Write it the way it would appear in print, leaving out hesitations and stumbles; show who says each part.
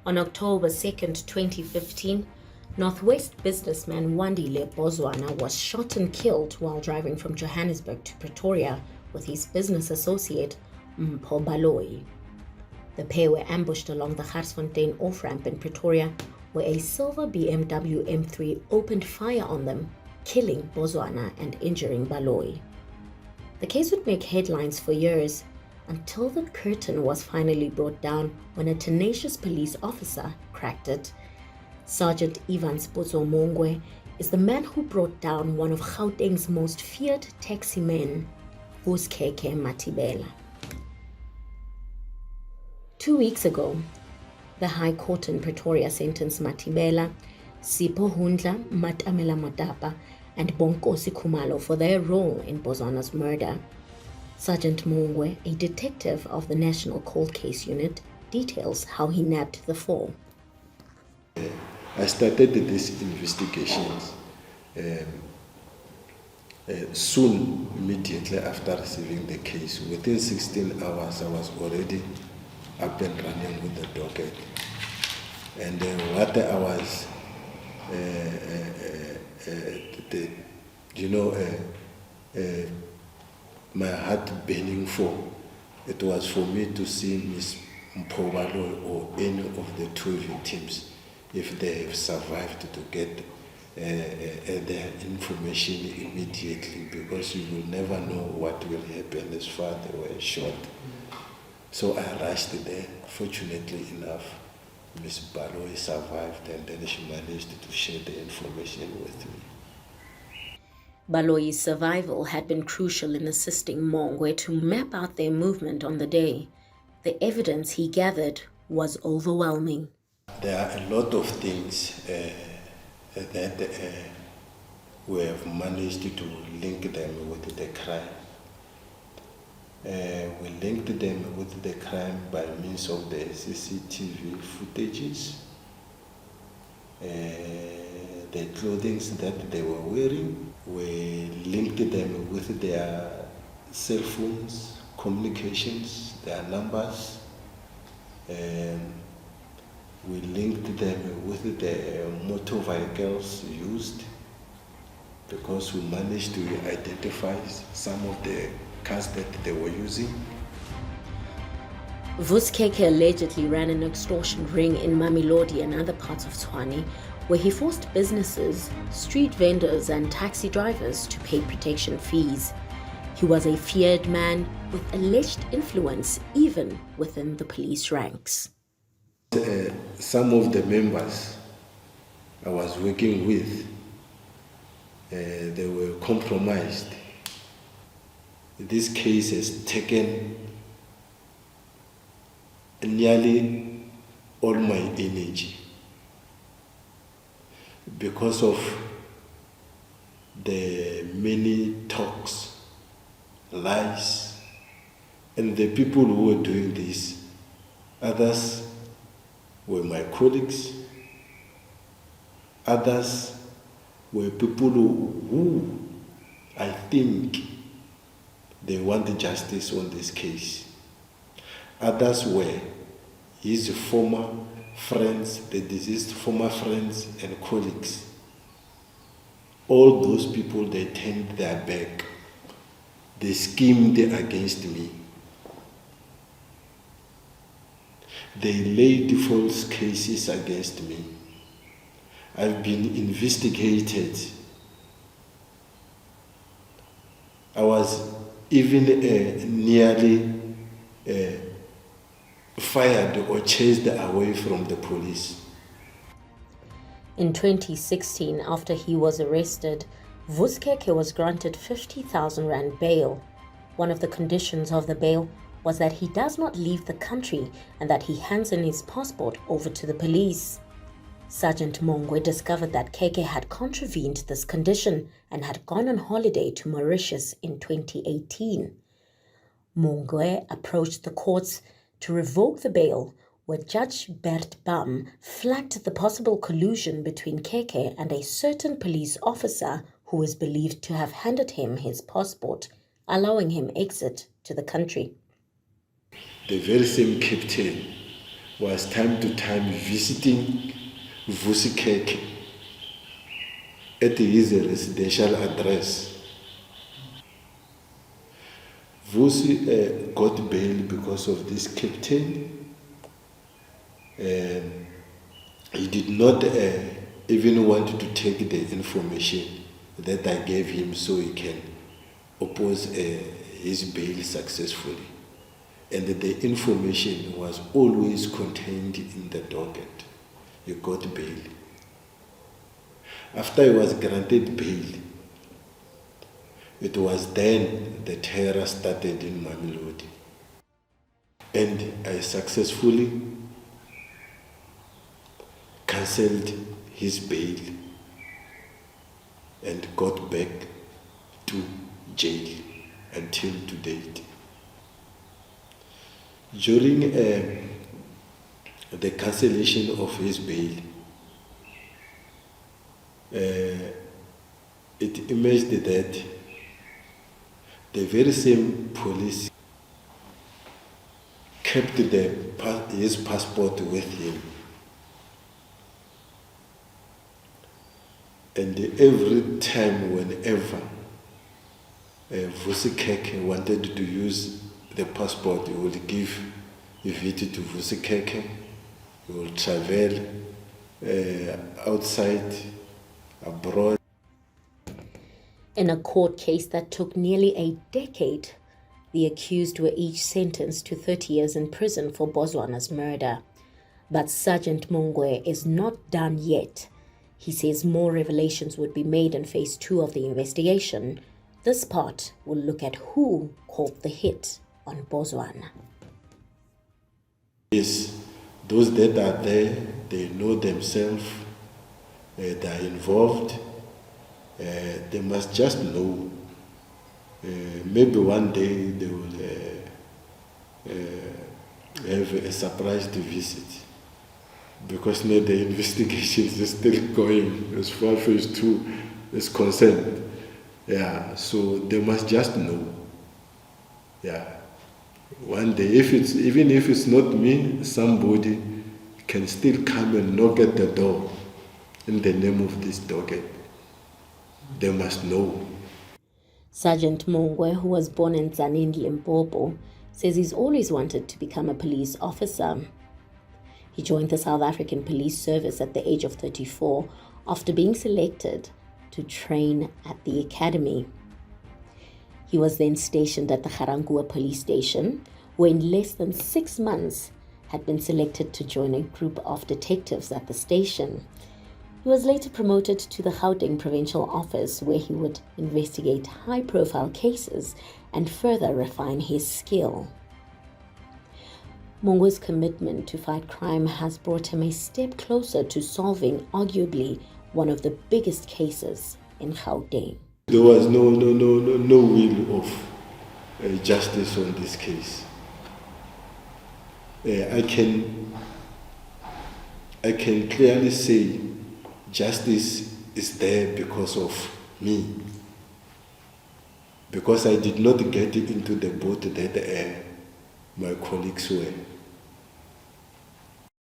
Speaker 1: On October 2nd, 2015, Northwest businessman Wandile Bozwana was shot and killed while driving from Johannesburg to Pretoria with his business associate Baloyi. The pair were ambushed along the Garsfontein off-ramp in Pretoria, where a silver BMW M3 opened fire on them, killing Bozwana and injuring Baloyi. The case would make headlines for years, until the curtain was finally brought down when a tenacious police officer cracked it. Sgt Evans Butso Mongwe is the man who brought down one of Gauteng's most feared taxi men, Khekhe Mathibela. 2 weeks ago, the High Court in Pretoria sentenced Mathibela, Sipho Hundla, Matamela Matapa, and Bonkosi Khumalo for their role in Bozwana's murder. Sergeant Mongwe, a detective of the National Cold Case Unit, details how he nabbed the four.
Speaker 2: I started these investigations soon, immediately after receiving the case. Within 16 hours, I was already up and running with the docket. And what I was, my heart burning for, it was for me to see Miss Mpobalo or any of the two victims, if they have survived, to get their information immediately, because you will never know what will happen as far as they were shot. So I rushed there. Fortunately enough, Miss Baloyi survived, and then she managed to share the information with me.
Speaker 1: Baloyi's survival had been crucial in assisting Mongwe to map out their movement on the day. The evidence he gathered was overwhelming.
Speaker 2: There are a lot of things that we have managed to link them with the crime. We linked them with the crime by means of the CCTV footages, the clothing that they were wearing. We linked them with their cell phones, communications, their numbers. We linked them with the motor vehicles used, because we managed to identify some of the cars that they were using.
Speaker 1: Khekhe allegedly ran an extortion ring in Mamelodi and other parts of Tshwane, where he forced businesses, street vendors, and taxi drivers to pay protection fees. He was a feared man with alleged influence even within the police ranks.
Speaker 2: Some of the members I was working with, they were compromised. This case has taken nearly all my energy, because of the many talks, lies, and the people who were doing this. Others were my colleagues, others were people who I think they want justice on this case. Others were his former friends, the deceased former friends and colleagues. All those people, they turned their back. They schemed against me. They laid false cases against me. I've been investigated. I was even nearly fired or chased away from the police.
Speaker 1: In 2016, after he was arrested, Khekhe was granted 50,000 rand bail. One of the conditions of the bail was that he does not leave the country and that he hands in his passport over to the police. Sergeant Mongwe discovered that Khekhe had contravened this condition and had gone on holiday to Mauritius in 2018. Mongwe approached the courts to revoke the bail, where Judge Bert Bam flagged the possible collusion between Khekhe and a certain police officer who is believed to have handed him his passport, allowing him exit to the country.
Speaker 2: The very same captain was time to time visiting Vusi Khekhe at his residential address. Vusi got bail because of this captain. He did not even want to take the information that I gave him so he can oppose his bail successfully. And the information was always contained in the docket. He got bail. After he was granted bail, it was then the terror started in Mamelodi. And I successfully cancelled his bail and got back to jail until to date. During the cancellation of his bail, it emerged that the very same police kept his passport with him. And every time, whenever Vusi Khekhe wanted to use the passport, he would give it to Vusi Khekhe. He will travel outside, abroad.
Speaker 1: In a court case that took nearly a decade, the accused were each sentenced to 30 years in prison for Bozwana's murder. But Sgt Mongwe is not done yet. He says more revelations would be made in phase 2 of the investigation. This part will look at who caught the hit on Bozwana.
Speaker 2: Yes, those that are there, they know themselves, they are involved. They must just know. Maybe one day they will have a surprise to visit, because now the investigations is still going as far as phase 2 is concerned. Yeah, so they must just know. Yeah, one day, even if it's not me, somebody can still come and knock at the door in the name of this docket. They must know.
Speaker 1: Sgt Mongwe, who was born in Tzaneen, Limpopo, says he's always wanted to become a police officer. He joined the South African Police Service at the age of 34 after being selected to train at the academy. He was then stationed at the Garankuwa police station, where in less than 6 months had been selected to join a group of detectives at the station. He was later promoted to the Gauteng Provincial Office, where he would investigate high-profile cases and further refine his skill. Mongwe's commitment to fight crime has brought him a step closer to solving arguably one of the biggest cases in Gauteng.
Speaker 2: There was no will of justice on this case. I can clearly say justice is there because of me, because I did not get into the boat that my colleagues were.